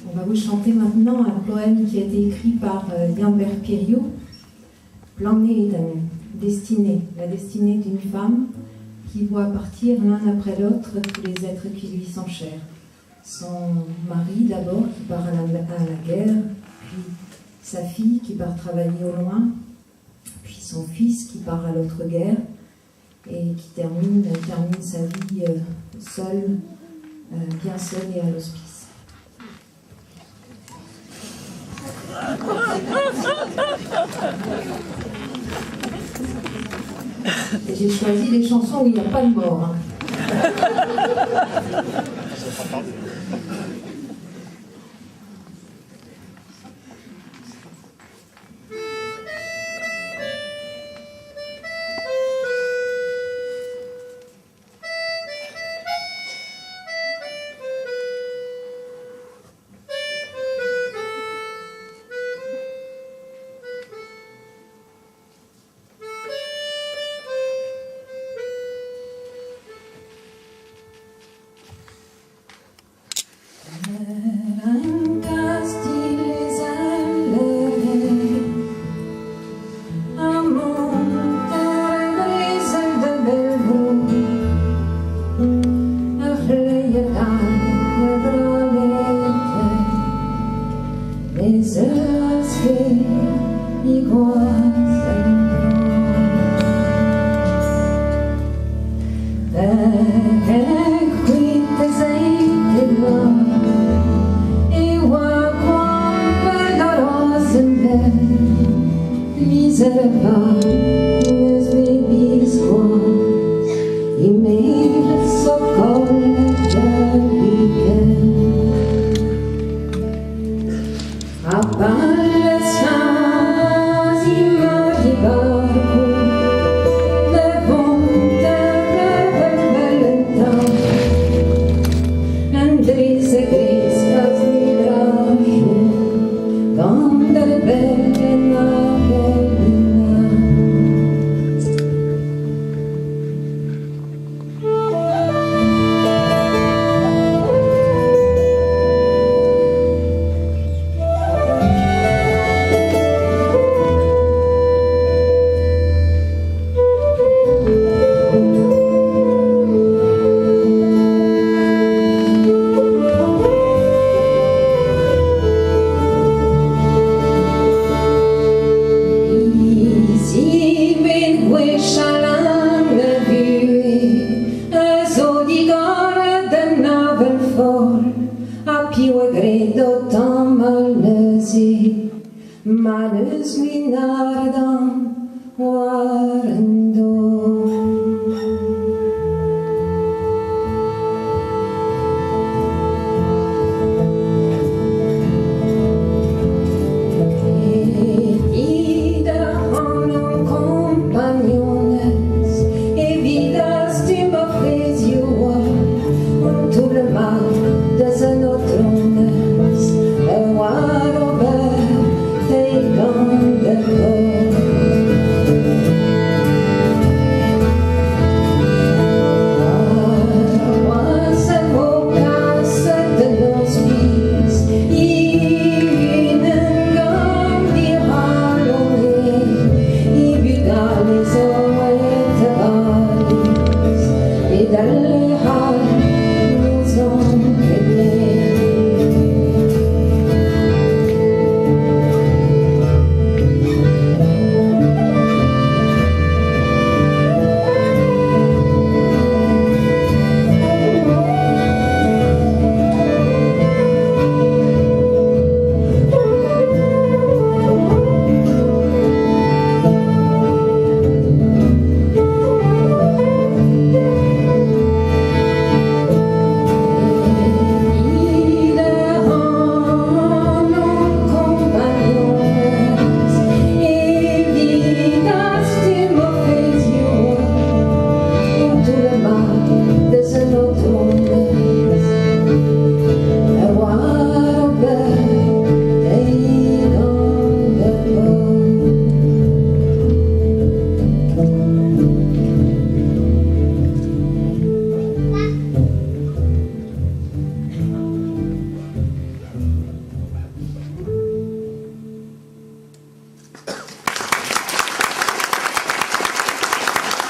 On va vous chanter maintenant un poème qui a été écrit par Yambert Piriou, Plané destinée, la destinée d'une femme qui voit partir l'un après l'autre tous les êtres qui lui sont chers. Son mari d'abord qui part à la guerre, puis sa fille qui part travailler au loin, puis son fils qui part à l'autre guerre et qui termine sa vie seul, bien seul et à l'hospice. Et j'ai choisi les chansons où il n'y a pas de mort. Manus minardam, waren